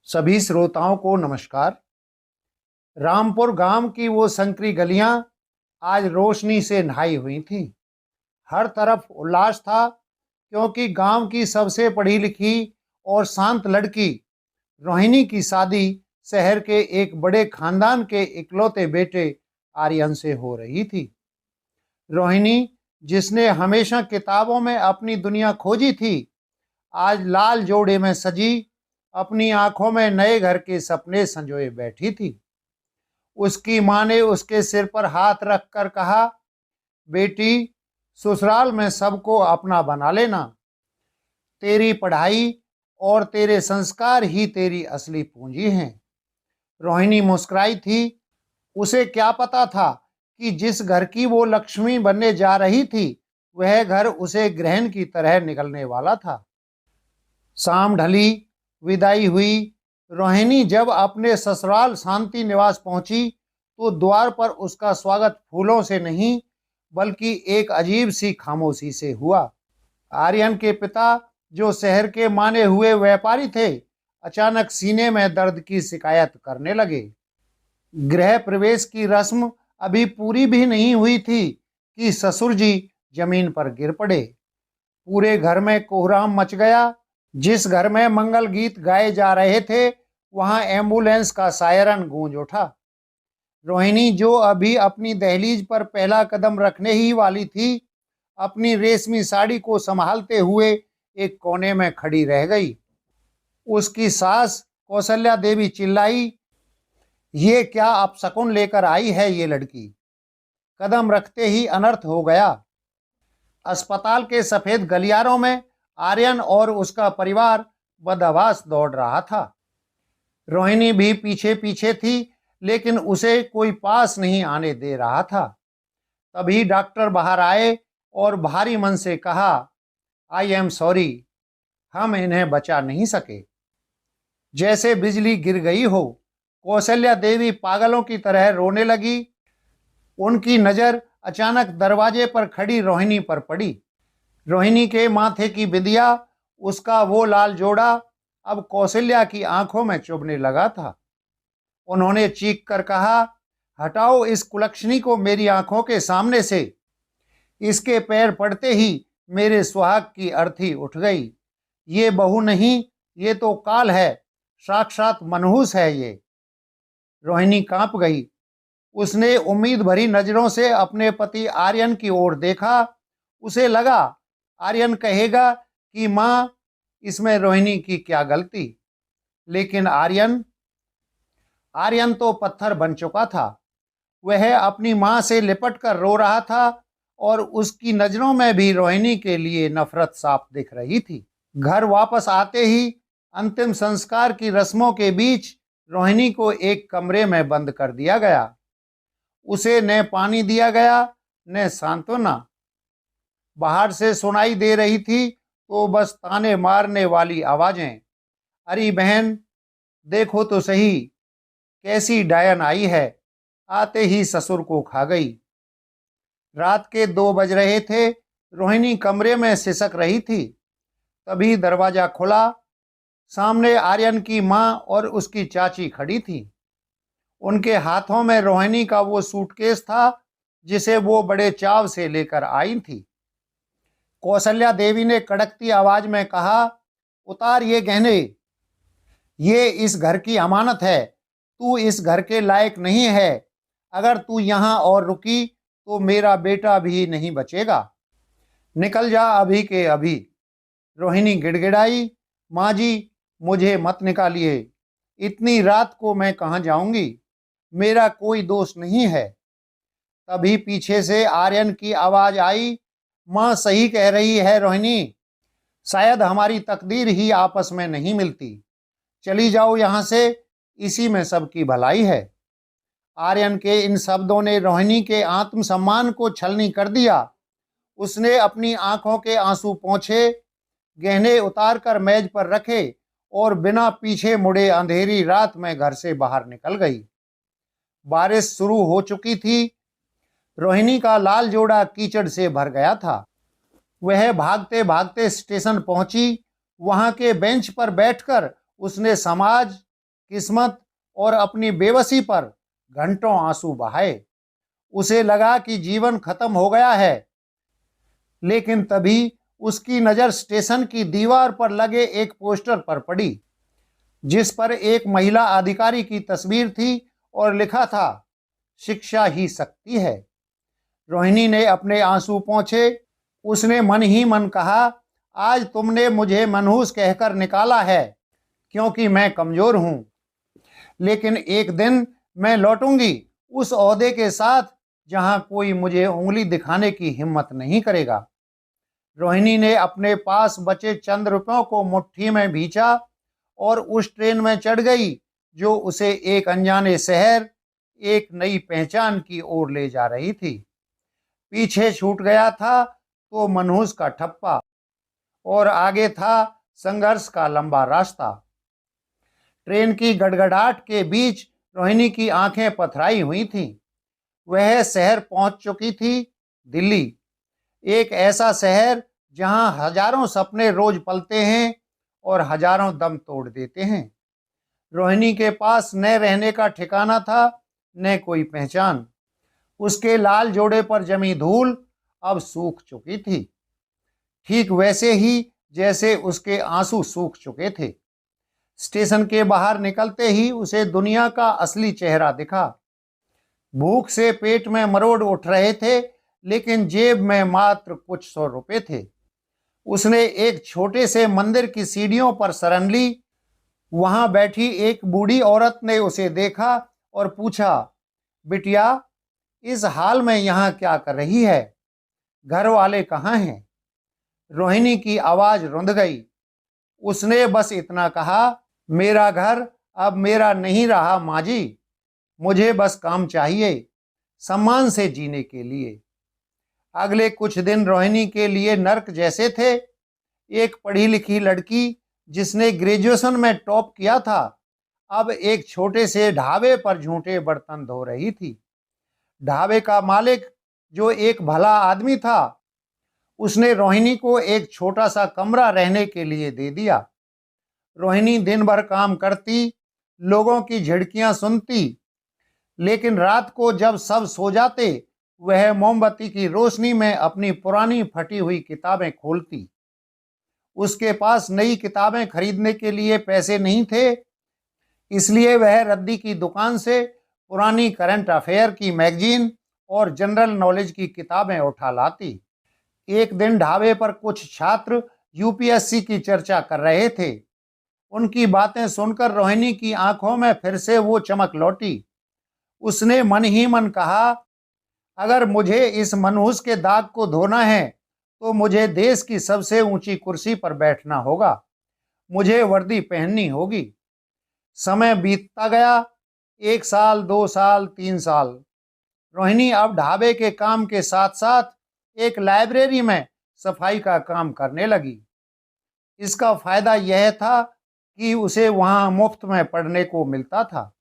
सभी श्रोताओं को नमस्कार। रामपुर गांव की वो संकरी गलियां आज रोशनी से नहाई हुई थीं। हर तरफ उल्लास था, क्योंकि गांव की सबसे पढ़ी लिखी और शांत लड़की रोहिणी की शादी शहर के एक बड़े खानदान के इकलौते बेटे आर्यन से हो रही थी। रोहिणी, जिसने हमेशा किताबों में अपनी दुनिया खोजी थी, आज लाल जोड़े में सजी अपनी आंखों में नए घर के सपने संजोए बैठी थी। उसकी मां ने उसके सिर पर हाथ रखकर कहा, बेटी, ससुराल में सबको अपना बना लेना। तेरी पढ़ाई और तेरे संस्कार ही तेरी असली पूंजी हैं। रोहिणी मुस्कुराई थी। उसे क्या पता था कि जिस घर की वो लक्ष्मी बनने जा रही थी, वह घर उसे ग्रहण की तरह निकलने वाला था। शाम ढली, विदाई हुई। रोहिणी जब अपने ससुराल शांति निवास पहुंची, तो द्वार पर उसका स्वागत फूलों से नहीं, बल्कि एक अजीब सी खामोशी से हुआ। आर्यन के पिता, जो शहर के माने हुए व्यापारी थे, अचानक सीने में दर्द की शिकायत करने लगे। गृह प्रवेश की रस्म अभी पूरी भी नहीं हुई थी कि ससुर जी जमीन पर गिर पड़े। पूरे घर में कोहराम मच गया। जिस घर में मंगल गीत गाए जा रहे थे, वहां एम्बुलेंस का सायरन गूंज उठा। रोहिणी, जो अभी अपनी दहलीज पर पहला कदम रखने ही वाली थी, अपनी रेशमी साड़ी को संभालते हुए एक कोने में खड़ी रह गई। उसकी सास कौशल्या देवी चिल्लाई, ये क्या अपशकुन लेकर आई है ये लड़की। कदम रखते ही अनर्थ हो गया। अस्पताल के सफेद गलियारों में आर्यन और उसका परिवार बदहवास दौड़ रहा था। रोहिणी भी पीछे पीछे थी, लेकिन उसे कोई पास नहीं आने दे रहा था। तभी डॉक्टर बाहर आए और भारी मन से कहा, आई एम सॉरी, हम इन्हें बचा नहीं सके। जैसे बिजली गिर गई हो, कौशल्या देवी पागलों की तरह रोने लगी। उनकी नज़र अचानक दरवाजे पर खड़ी रोहिणी पर पड़ी। रोहिणी के माथे की बिंदिया, उसका वो लाल जोड़ा अब कौशल्या की आंखों में चुभने लगा था। उन्होंने चीख कर कहा, हटाओ इस कुलक्षणी को मेरी आंखों के सामने से। इसके पैर पड़ते ही मेरे सुहाग की अर्थी उठ गई। ये बहू नहीं, ये तो काल है, साक्षात मनहूस है ये। रोहिणी कांप गई। उसने उम्मीद भरी नजरों से अपने पति आर्यन की ओर देखा। उसे लगा आर्यन कहेगा कि मां, इसमें रोहिणी की क्या गलती। लेकिन आर्यन तो पत्थर बन चुका था। वह अपनी मां से लिपट कर रो रहा था, और उसकी नजरों में भी रोहिणी के लिए नफरत साफ दिख रही थी। घर वापस आते ही अंतिम संस्कार की रस्मों के बीच रोहिणी को एक कमरे में बंद कर दिया गया। उसे न पानी दिया गया, न सांत्वना। बाहर से सुनाई दे रही थी तो बस ताने मारने वाली आवाजें। अरे बहन, देखो तो सही, कैसी डायन आई है, आते ही ससुर को खा गई। रात के 2 बज रहे थे। रोहिणी कमरे में सिसक रही थी। तभी दरवाजा खुला। सामने आर्यन की मां और उसकी चाची खड़ी थी। उनके हाथों में रोहिणी का वो सूटकेस था जिसे वो बड़े चाव से लेकर आई थी। कौशल्या देवी ने कड़कती आवाज में कहा, उतार ये गहने, ये इस घर की अमानत है। तू इस घर के लायक नहीं है। अगर तू यहाँ और रुकी तो मेरा बेटा भी नहीं बचेगा। निकल जा अभी के अभी। रोहिणी गिड़गिड़ाई, माँ जी, मुझे मत निकालिए। इतनी रात को मैं कहाँ जाऊंगी, मेरा कोई दोष नहीं है। तभी पीछे से आर्यन की आवाज आई, माँ सही कह रही है रोहिणी, शायद हमारी तकदीर ही आपस में नहीं मिलती। चली जाओ यहाँ से, इसी में सबकी भलाई है। आर्यन के इन शब्दों ने रोहिणी के आत्मसम्मान को छलनी कर दिया। उसने अपनी आंखों के आंसू पोंछे, गहने उतार कर मेज पर रखे और बिना पीछे मुड़े अंधेरी रात में घर से बाहर निकल गई। बारिश शुरू हो चुकी थी। रोहिणी का लाल जोड़ा कीचड़ से भर गया था। वह भागते भागते स्टेशन पहुंची। वहां के बेंच पर बैठकर उसने समाज किस्मत और अपनी बेबसी पर घंटों आंसू बहाए। उसे लगा कि जीवन खत्म हो गया है, लेकिन तभी उसकी नज़र स्टेशन की दीवार पर लगे एक पोस्टर पर पड़ी, जिस पर एक महिला अधिकारी की तस्वीर थी और लिखा था, शिक्षा ही शक्ति है। रोहिणी ने अपने आंसू पोंछे। उसने मन ही मन कहा, आज तुमने मुझे मनहूस कहकर निकाला है, क्योंकि मैं कमजोर हूं, लेकिन एक दिन मैं लौटूंगी उस ओहदे के साथ जहां कोई मुझे उंगली दिखाने की हिम्मत नहीं करेगा। रोहिणी ने अपने पास बचे चंद रुपयों को मुट्ठी में भींचा और उस ट्रेन में चढ़ गई जो उसे एक अनजाने शहर, एक नई पहचान की ओर ले जा रही थी। पीछे छूट गया था तो मनहूस का ठप्पा, और आगे था संघर्ष का लंबा रास्ता। ट्रेन की गड़गड़ाहट के बीच रोहिणी की आंखें पथराई हुई थीं। वह शहर पहुंच चुकी थी, दिल्ली। एक ऐसा शहर जहां हजारों सपने रोज पलते हैं और हजारों दम तोड़ देते हैं। रोहिणी के पास न रहने का ठिकाना था, न कोई पहचान। उसके लाल जोड़े पर जमी धूल अब सूख चुकी थी, ठीक वैसे ही जैसे उसके आंसू सूख चुके थे। स्टेशन के बाहर निकलते ही उसे दुनिया का असली चेहरा दिखा। भूख से पेट में मरोड़ उठ रहे थे, लेकिन जेब में मात्र कुछ 100 रुपए थे। उसने एक छोटे से मंदिर की सीढ़ियों पर शरण ली। वहां बैठी एक बूढ़ी औरत ने उसे देखा और पूछा, बिटिया, इस हाल में यहाँ क्या कर रही है? घर वाले कहाँ हैं? रोहिणी की आवाज रुंध गई। उसने बस इतना कहा, मेरा घर अब मेरा नहीं रहा माँ जी। मुझे बस काम चाहिए, सम्मान से जीने के लिए। अगले कुछ दिन रोहिणी के लिए नर्क जैसे थे। एक पढ़ी लिखी लड़की जिसने ग्रेजुएशन में टॉप किया था, अब एक छोटे से ढाबे पर झूठे बर्तन धो रही थी। ढाबे का मालिक, जो एक भला आदमी था, उसने रोहिणी को एक छोटा सा कमरा रहने के लिए दे दिया। रोहिणी दिन भर काम करती, लोगों की झिड़कियां सुनती, लेकिन रात को जब सब सो जाते, वह मोमबत्ती की रोशनी में अपनी पुरानी फटी हुई किताबें खोलती। उसके पास नई किताबें खरीदने के लिए पैसे नहीं थे, इसलिए वह रद्दी की दुकान से पुरानी करंट अफेयर की मैगजीन और जनरल नॉलेज की किताबें उठा लाती। एक दिन ढाबे पर कुछ छात्र यूपीएससी की चर्चा कर रहे थे। उनकी बातें सुनकर रोहिणी की आंखों में फिर से वो चमक लौटी। उसने मन ही मन कहा, अगर मुझे इस मनहूस के दाग को धोना है तो मुझे देश की सबसे ऊंची कुर्सी पर बैठना होगा, मुझे वर्दी पहननी होगी। समय बीतता गया, 1 साल, 2 साल, 3 साल। रोहिणी अब ढाबे के काम के साथ साथ एक लाइब्रेरी में सफाई का काम करने लगी। इसका फायदा यह था कि उसे वहां मुफ्त में पढ़ने को मिलता था।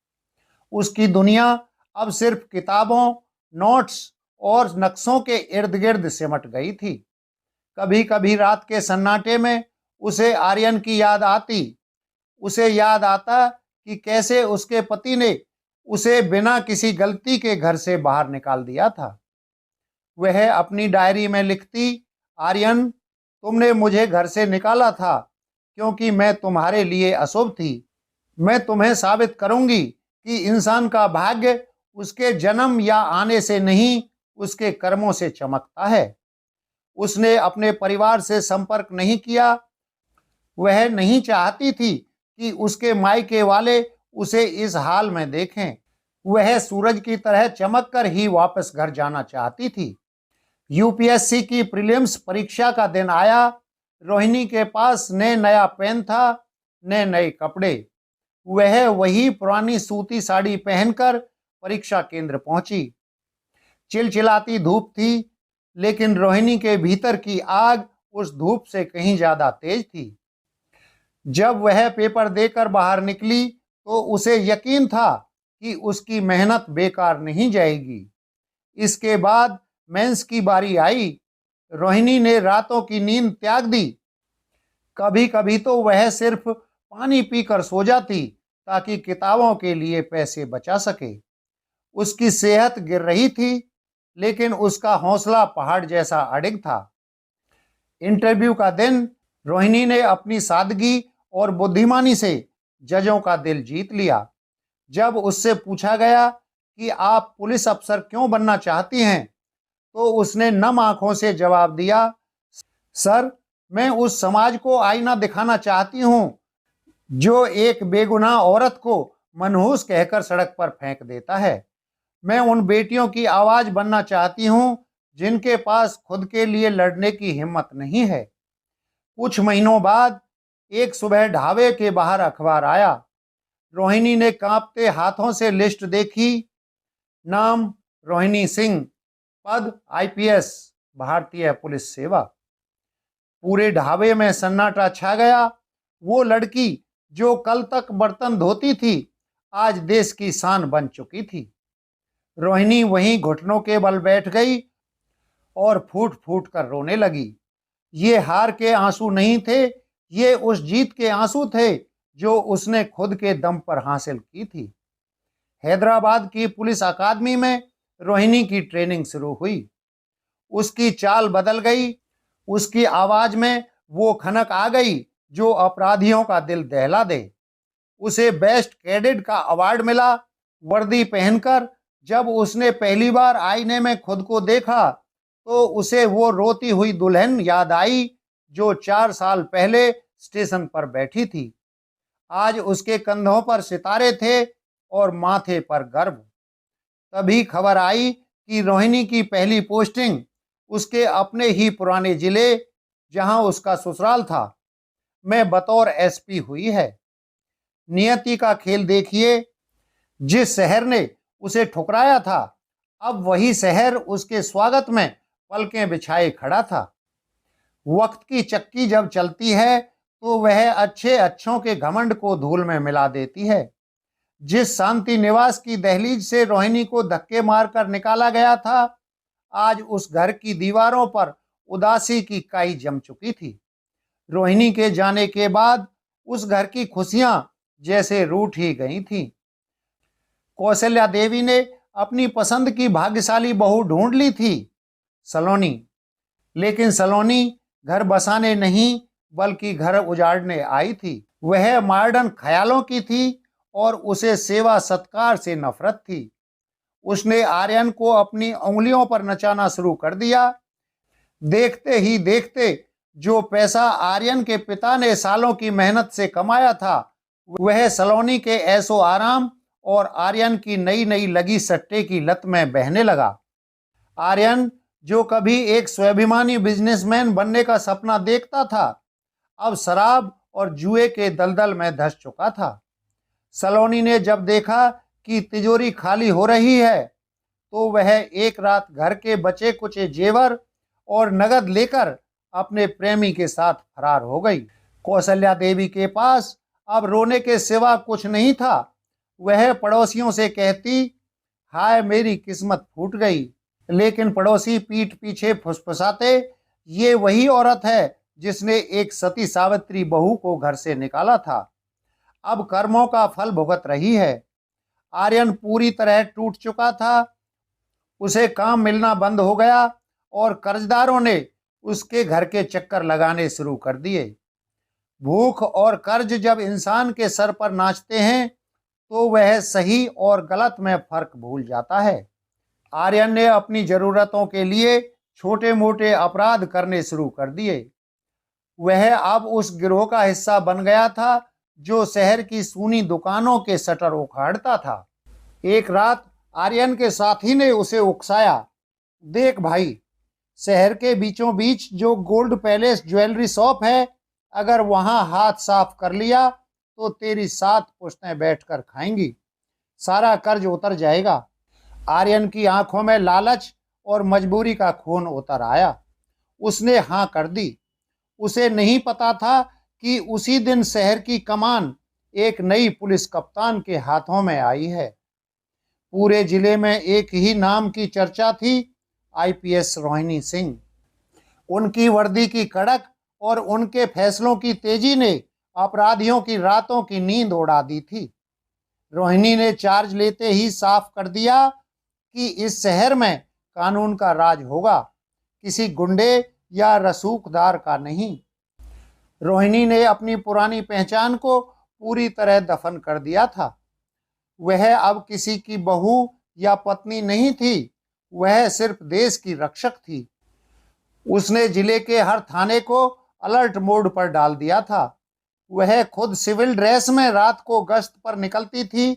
उसकी दुनिया अब सिर्फ किताबों, नोट्स और नक्शों के इर्द गिर्द सिमट गई थी। कभी कभी रात के सन्नाटे में उसे आर्यन की याद आती। उसे याद आता कि कैसे उसके पति ने उसे बिना किसी गलती के घर से बाहर निकाल दिया था। वह अपनी डायरी में लिखती, आर्यन, तुमने मुझे घर से निकाला था क्योंकि मैं तुम्हारे लिए अशुभ थी। मैं तुम्हें साबित करूंगी कि इंसान का भाग्य उसके जन्म या आने से नहीं, उसके कर्मों से चमकता है। उसने अपने परिवार से संपर्क नहीं किया। वह नहीं चाहती थी कि उसके मायके वाले उसे इस हाल में देखें। वह सूरज की तरह चमक कर ही वापस घर जाना चाहती थी। यूपीएससी की प्रीलिम्स परीक्षा का दिन आया। रोहिणी के पास न नया पेन था, न नए कपड़े। वह वही पुरानी सूती साड़ी पहनकर परीक्षा केंद्र पहुंची। चिलचिलाती धूप थी, लेकिन रोहिणी के भीतर की आग उस धूप से कहीं ज्यादा तेज थी। जब वह पेपर देकर बाहर निकली तो उसे यकीन था कि उसकी मेहनत बेकार नहीं जाएगी। इसके बाद मेंस की बारी आई। रोहिणी ने रातों की नींद त्याग दी। कभी कभी तो वह सिर्फ पानी पीकर सो जाती, ताकि किताबों के लिए पैसे बचा सके। उसकी सेहत गिर रही थी, लेकिन उसका हौसला पहाड़ जैसा अडिग था। इंटरव्यू का दिन रोहिणी ने अपनी सादगी और बुद्धिमानी से जजों का दिल जीत लिया। जब उससे पूछा गया कि आप पुलिस अफसर क्यों बनना चाहती हैं, तो उसने नम आंखों से जवाब दिया, सर, मैं उस समाज को आईना दिखाना चाहती हूँ जो एक बेगुनाह औरत को मनहूस कहकर सड़क पर फेंक देता है। मैं उन बेटियों की आवाज बनना चाहती हूँ जिनके पास खुद के लिए लड़ने की हिम्मत नहीं है। कुछ महीनों बाद एक सुबह ढाबे के बाहर अखबार आया। रोहिणी ने कांपते हाथों से लिस्ट देखी। नाम रोहिणी सिंह, पद आईपीएस, भारतीय पुलिस सेवा। पूरे ढाबे में सन्नाटा छा गया। वो लड़की जो कल तक बर्तन धोती थी, आज देश की शान बन चुकी थी। रोहिणी वहीं घुटनों के बल बैठ गई और फूट फूट कर रोने लगी। ये हार के आंसू नहीं थे, ये उस जीत के आंसू थे जो उसने खुद के दम पर हासिल की थी। हैदराबाद की पुलिस अकादमी में रोहिणी की ट्रेनिंग शुरू हुई। उसकी चाल बदल गई। उसकी आवाज में वो खनक आ गई जो अपराधियों का दिल दहला दे। उसे बेस्ट कैडेट का अवार्ड मिला। वर्दी पहनकर जब उसने पहली बार आईने में खुद को देखा, तो उसे वो रोती हुई दुल्हन याद आई जो 4 साल पहले स्टेशन पर बैठी थी। आज उसके कंधों पर सितारे थे और माथे पर गर्व। तभी खबर आई कि रोहिणी की पहली पोस्टिंग उसके अपने ही पुराने जिले, जहां उसका ससुराल था, में बतौर एसपी हुई है। नियति का खेल देखिए। जिस शहर ने उसे ठुकराया था, अब वही शहर उसके स्वागत में पलकें बिछाए खड़ा था। वक्त की चक्की जब चलती है तो वह अच्छे अच्छों के घमंड को धूल में मिला देती है। जिस शांति निवास की दहलीज से रोहिणी को धक्के मारकर निकाला गया था, आज उस घर की दीवारों पर उदासी की काई जम चुकी थी। रोहिणी के जाने के बाद उस घर की खुशियां जैसे रूठ ही गई थीं। कौशल्या देवी ने अपनी पसंद की भाग्यशाली बहू ढूंढ ली थी, सलोनी। लेकिन सलोनी घर बसाने नहीं, बल्कि घर उजाड़ने आई थी। वह मॉडर्न ख्यालों की थी और उसे सेवा सत्कार से नफरत थी। उसने आर्यन को अपनी उंगलियों पर नचाना शुरू कर दिया। देखते ही देखते जो पैसा आर्यन के पिता ने सालों की मेहनत से कमाया था, वह सलोनी के ऐशो आराम और आर्यन की नई नई लगी सट्टे की लत में बहने लगा। आर्यन, जो कभी एक स्वाभिमानी बिजनेसमैन बनने का सपना देखता था, अब शराब और जुए के दलदल में धंस चुका था। सलोनी ने जब देखा कि तिजोरी खाली हो रही है, तो वह एक रात घर के बचे कुचे जेवर और नगद लेकर अपने प्रेमी के साथ फरार हो गई। कौशल्या देवी के पास अब रोने के सिवा कुछ नहीं था। वह पड़ोसियों से कहती, हाय मेरी किस्मत फूट गई। लेकिन पड़ोसी पीठ पीछे फुसफुसाते, ये वही औरत है जिसने एक सती सावित्री बहू को घर से निकाला था, अब कर्मों का फल भुगत रही है। आर्यन पूरी तरह टूट चुका था। उसे काम मिलना बंद हो गया और कर्जदारों ने उसके घर के चक्कर लगाने शुरू कर दिए। भूख और कर्ज जब इंसान के सर पर नाचते हैं, तो वह सही और गलत में फर्क भूल जाता है। आर्यन ने अपनी जरूरतों के लिए छोटे मोटे अपराध करने शुरू कर दिए। वह अब उस गिरोह का हिस्सा बन गया था जो शहर की सूनी दुकानों के शटर उखाड़ता था। एक रात आर्यन के साथी ने उसे उकसाया, देख भाई, शहर के बीचों बीच जो गोल्ड पैलेस ज्वेलरी शॉप है, अगर वहां हाथ साफ कर लिया तो तेरी 7 पुश्तें बैठकर खाएंगी। सारा कर्ज उतर जाएगा। आर्यन की आंखों में लालच और मजबूरी का खून उतर आया। उसने हाँ कर दी। उसे नहीं पता था कि उसी दिन शहर की कमान एक नई पुलिस कप्तान के हाथों में आई है। पूरे जिले में एक ही नाम की चर्चा थी, आईपीएस रोहिणी सिंह। उनकी वर्दी की कड़क और उनके फैसलों की तेजी ने अपराधियों की रातों की नींद उड़ा दी थी। रोहिणी ने चार्ज लेते ही साफ कर दिया कि इस शहर में कानून का राज होगा, किसी गुंडे या रसूखदार का नहीं। रोहिणी ने अपनी पुरानी पहचान को पूरी तरह दफन कर दिया था। वह अब किसी की बहू या पत्नी नहीं थी, वह सिर्फ देश की रक्षक थी। उसने जिले के हर थाने को अलर्ट मोड पर डाल दिया था। वह खुद सिविल ड्रेस में रात को गश्त पर निकलती थी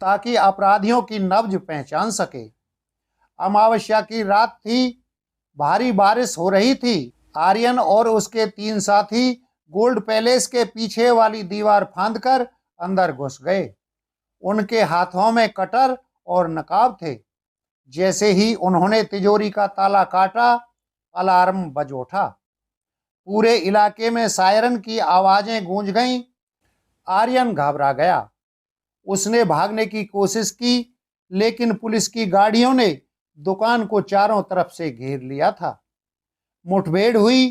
ताकि अपराधियों की नब्ज पहचान सके। अमावस्या की रात थी, भारी बारिश हो रही थी। आर्यन और उसके 3 साथी गोल्ड पैलेस के पीछे वाली दीवार फांदकर अंदर घुस गए। उनके हाथों में कटर और नकाब थे। जैसे ही उन्होंने तिजोरी का ताला काटा, अलार्म बज उठा। पूरे इलाके में सायरन की आवाजें गूंज गईं। आर्यन घबरा गया। उसने भागने की कोशिश की, लेकिन पुलिस की गाड़ियों ने दुकान को चारों तरफ से घेर लिया था। मुठभेड़ हुई,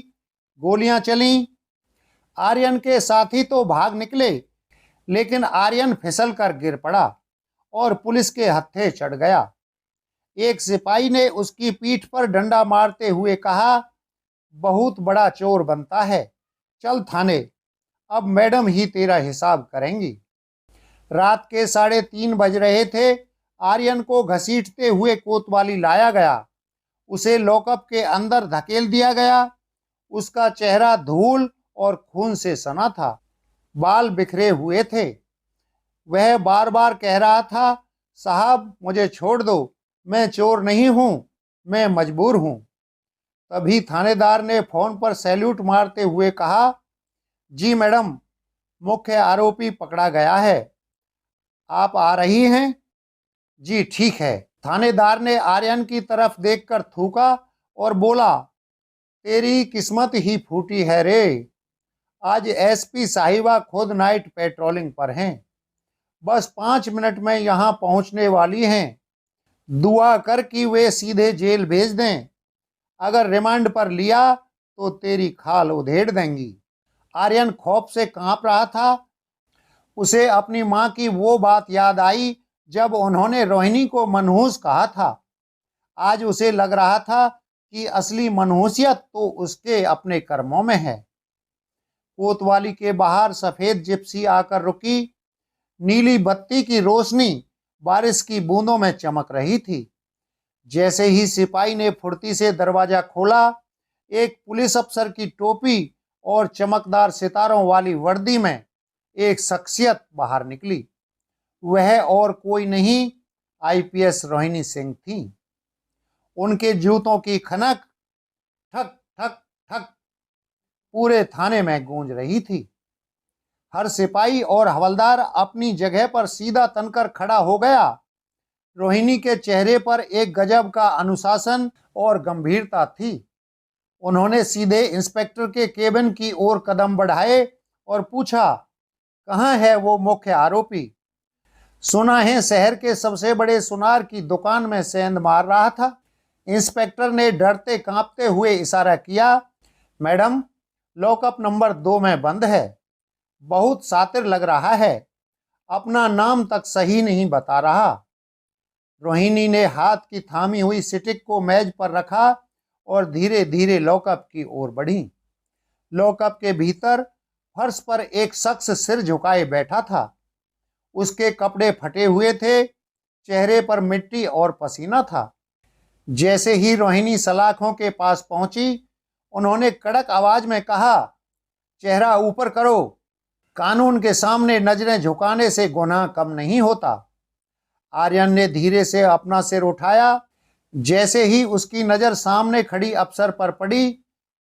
गोलियां चलीं। आर्यन के साथी तो भाग निकले, लेकिन आर्यन फिसल कर गिर पड़ा और पुलिस के हत्थे चढ़ गया। एक सिपाही ने उसकी पीठ पर डंडा मारते हुए कहा, बहुत बड़ा चोर बनता है, चल थाने, अब मैडम ही तेरा हिसाब करेंगी। रात के 3:30 बज रहे थे। आर्यन को घसीटते हुए कोतवाली लाया गया। उसे लॉकअप के अंदर धकेल दिया गया। उसका चेहरा धूल और खून से सना था, बाल बिखरे हुए थे। वह बार बार कह रहा था, साहब मुझे छोड़ दो, मैं चोर नहीं हूं, मैं मजबूर हूं। तभी थानेदार ने फोन पर सैल्यूट मारते हुए कहा, जी मैडम, मुख्य आरोपी पकड़ा गया है, आप आ रही हैं? जी ठीक है। थानेदार ने आर्यन की तरफ देखकर थूका और बोला, तेरी किस्मत ही फूटी है रे, आज एसपी साहिबा खुद नाइट पेट्रोलिंग पर हैं, बस 5 मिनट में यहाँ पहुँचने वाली हैं। दुआ कर कि वे सीधे जेल भेज दें, अगर रिमांड पर लिया तो तेरी खाल उधेड़ देंगी। आर्यन खौफ से कांप रहा था। उसे अपनी माँ की वो बात याद आई जब उन्होंने रोहिणी को मनहूस कहा था। आज उसे लग रहा था कि असली मनहूसियत तो उसके अपने कर्मों में है। कोतवाली के बाहर सफेद जिप्सी आकर रुकी। नीली बत्ती की रोशनी बारिश की बूंदों में चमक रही थी। जैसे ही सिपाही ने फुर्ती से दरवाजा खोला, एक पुलिस अफसर की टोपी और चमकदार सितारों वाली वर्दी में एक शख्सियत बाहर निकली। वह और कोई नहीं, आईपीएस रोहिणी सिंह थी। उनके जूतों की खनक ठक ठक ठक पूरे थाने में गूंज रही थी। हर सिपाही और हवलदार अपनी जगह पर सीधा तनकर खड़ा हो गया। रोहिणी के चेहरे पर एक गजब का अनुशासन और गंभीरता थी। उन्होंने सीधे इंस्पेक्टर के केबिन की ओर कदम बढ़ाए और पूछा, कहाँ है वो मुख्य आरोपी? सुना है शहर के सबसे बड़े सुनार की दुकान में सेंध मार रहा था। इंस्पेक्टर ने डरते कांपते हुए इशारा किया, मैडम, लॉकअप नंबर 2 में बंद है। बहुत शातिर लग रहा है, अपना नाम तक सही नहीं बता रहा। रोहिणी ने हाथ की थामी हुई स्टिक को मेज पर रखा और धीरे धीरे लॉकअप की ओर बढ़ी। लॉकअप के भीतर फर्श पर एक शख्स सिर झुकाए बैठा था। उसके कपड़े फटे हुए थे, चेहरे पर मिट्टी और पसीना था। जैसे ही रोहिणी सलाखों के पास पहुंची, उन्होंने कड़क आवाज में कहा, चेहरा ऊपर करो, कानून के सामने नजरें झुकाने से गुनाह कम नहीं होता। आर्यन ने धीरे से अपना सिर उठाया। जैसे ही उसकी नजर सामने खड़ी अफसर पर पड़ी,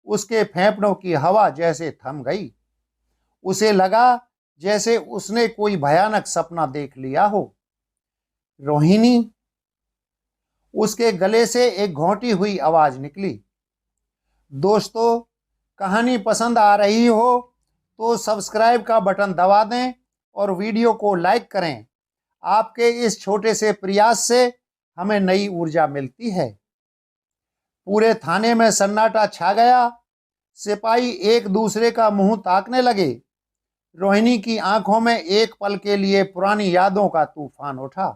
उसके फेफड़ों की हवा जैसे थम गई। उसे लगा जैसे उसने कोई भयानक सपना देख लिया हो। रोहिणी, उसके गले से एक घोंटी हुई आवाज निकली। दोस्तों, कहानी पसंद आ रही हो तो सब्सक्राइब का बटन दबा दें और वीडियो को लाइक करें। आपके इस छोटे से प्रयास से हमें नई ऊर्जा मिलती है। पूरे थाने में सन्नाटा छा गया। सिपाही एक दूसरे का मुंह ताकने लगे। रोहिणी की आंखों में एक पल के लिए पुरानी यादों का तूफान उठा।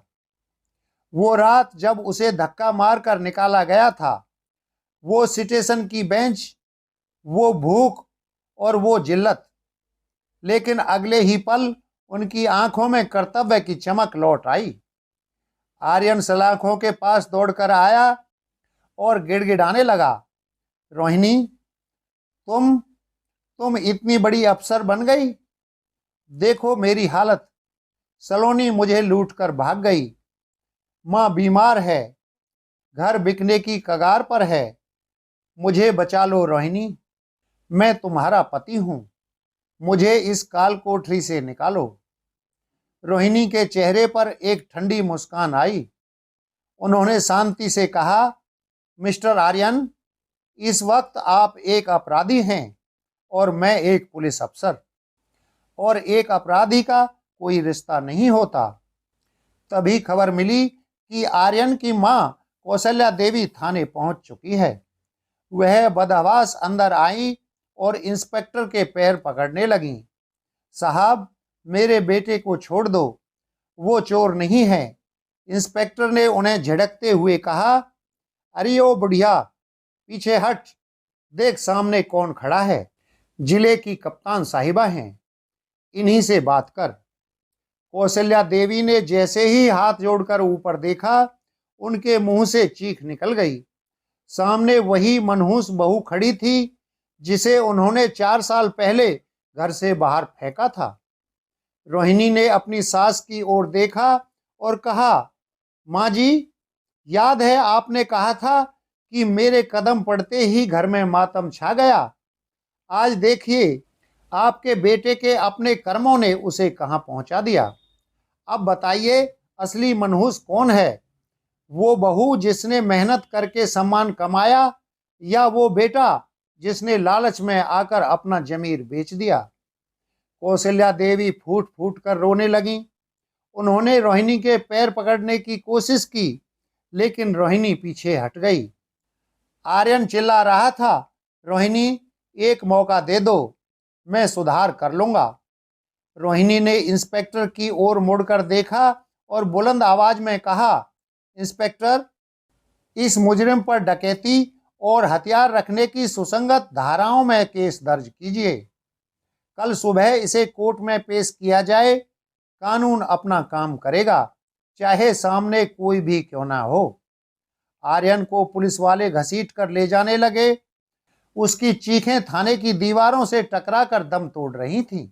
वो रात जब उसे धक्का मारकर निकाला गया था, वो स्टेशन की बेंच, वो भूख और वो जिल्लत। लेकिन अगले ही पल उनकी आंखों में कर्तव्य की चमक लौट आई। आर्यन सलाखों के पास दौड़कर आया और गिड़गिड़ाने लगा, रोहिणी, तुम तुम इतनी बड़ी अफसर बन गई। देखो मेरी हालत। सलोनी मुझे लूट कर भाग गई। माँ बीमार है, घर बिकने की कगार पर है। मुझे बचा लो रोहिणी, मैं तुम्हारा पति हूँ। मुझे इस काल कोठरी से निकालो। रोहिणी के चेहरे पर एक ठंडी मुस्कान आई। उन्होंने शांति से कहा, मिस्टर आर्यन, इस वक्त आप एक अपराधी हैं और मैं एक पुलिस अफसर, और एक अपराधी का कोई रिश्ता नहीं होता। तभी खबर मिली कि आर्यन की मां कौशल्या देवी थाने पहुंच चुकी है। वह बदहवास अंदर आई और इंस्पेक्टर के पैर पकड़ने लगी। साहब, मेरे बेटे को छोड़ दो, वो चोर नहीं है। इंस्पेक्टर ने उन्हें झिड़कते हुए कहा, अरे ओ बुढ़िया, पीछे हट, देख सामने कौन खड़ा है। जिले की कप्तान साहिबा हैं, इन्हीं से बात कर। कौशल्या देवी ने जैसे ही हाथ जोड़कर ऊपर देखा, उनके मुंह से चीख निकल गई। सामने वही मनहूस बहू खड़ी थी जिसे उन्होंने 4 साल पहले घर से बाहर फेंका था। रोहिणी ने अपनी सास की ओर देखा और कहा, माँ जी, याद है आपने कहा था कि मेरे कदम पड़ते ही घर में मातम छा गया। आज देखिए, आपके बेटे के अपने कर्मों ने उसे कहां पहुंचा दिया। अब बताइए, असली मनहूस कौन है? वो बहू जिसने मेहनत करके सम्मान कमाया, या वो बेटा जिसने लालच में आकर अपना जमीर बेच दिया? कौशल्या देवी फूट फूट कर रोने लगी। उन्होंने रोहिणी के पैर पकड़ने की कोशिश की, लेकिन रोहिणी पीछे हट गई। आर्यन चिल्ला रहा था, रोहिणी, एक मौका दे दो, मैं सुधार कर लूंगा। रोहिणी ने इंस्पेक्टर की ओर मुड़कर देखा और बुलंद आवाज में कहा, इंस्पेक्टर, इस मुजरिम पर डकैती और हथियार रखने की सुसंगत धाराओं में केस दर्ज कीजिए। कल सुबह इसे कोर्ट में पेश किया जाए। कानून अपना काम करेगा, चाहे सामने कोई भी क्यों ना हो। आर्यन को पुलिस वाले घसीट कर ले जाने लगे। उसकी चीखें थाने की दीवारों से टकराकर दम तोड़ रही थीं।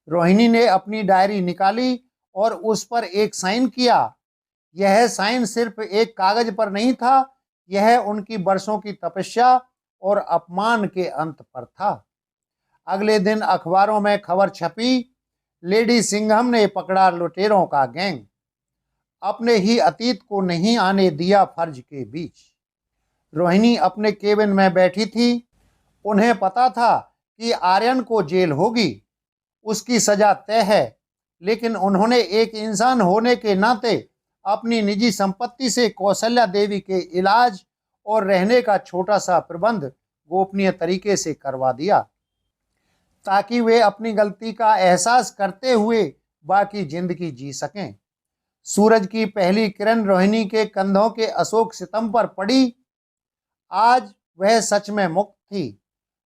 रोहिणी ने अपनी डायरी निकाली और उस पर एक साइन किया। यह साइन सिर्फ एक कागज पर नहीं था, यह उनकी बरसों की तपस्या और अपमान के अंत पर था। अगले दिन अखबारों में खबर छपी, लेडी सिंघम ने पकड़ा लुटेरों का गैंग। अपने ही अतीत को नहीं आने दिया फर्ज के बीच। रोहिणी अपने केबिन में बैठी थी। उन्हें पता था कि आर्यन को जेल होगी, उसकी सजा तय है, लेकिन उन्होंने एक इंसान होने के नाते अपनी निजी संपत्ति से कौशल्या देवी के इलाज और रहने का छोटा सा प्रबंध गोपनीय तरीके से करवा दिया, ताकि वे अपनी गलती का एहसास करते हुए बाकी जिंदगी जी सकें। सूरज की पहली किरण रोहिणी के कंधों के अशोक सितम पर पड़ी। आज वह सच में मुक्त थी,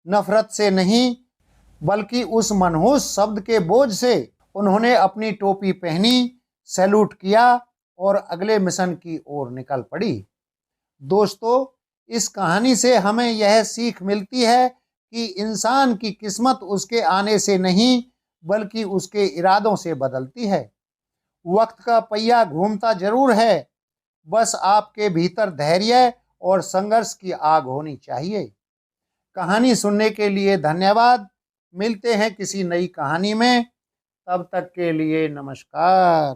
नफरत से नहीं, बल्कि उस मनहूस शब्द के बोझ से। उन्होंने अपनी टोपी पहनी, सैल्यूट किया और अगले मिशन की ओर निकल पड़ी। दोस्तों, इस कहानी से हमें यह सीख मिलती है कि इंसान की किस्मत उसके आने से नहीं, बल्कि उसके इरादों से बदलती है। वक्त का पहिया घूमता जरूर है, बस आपके भीतर धैर्य और संघर्ष की आग होनी चाहिए। कहानी सुनने के लिए धन्यवाद। मिलते हैं किसी नई कहानी में, तब तक के लिए नमस्कार।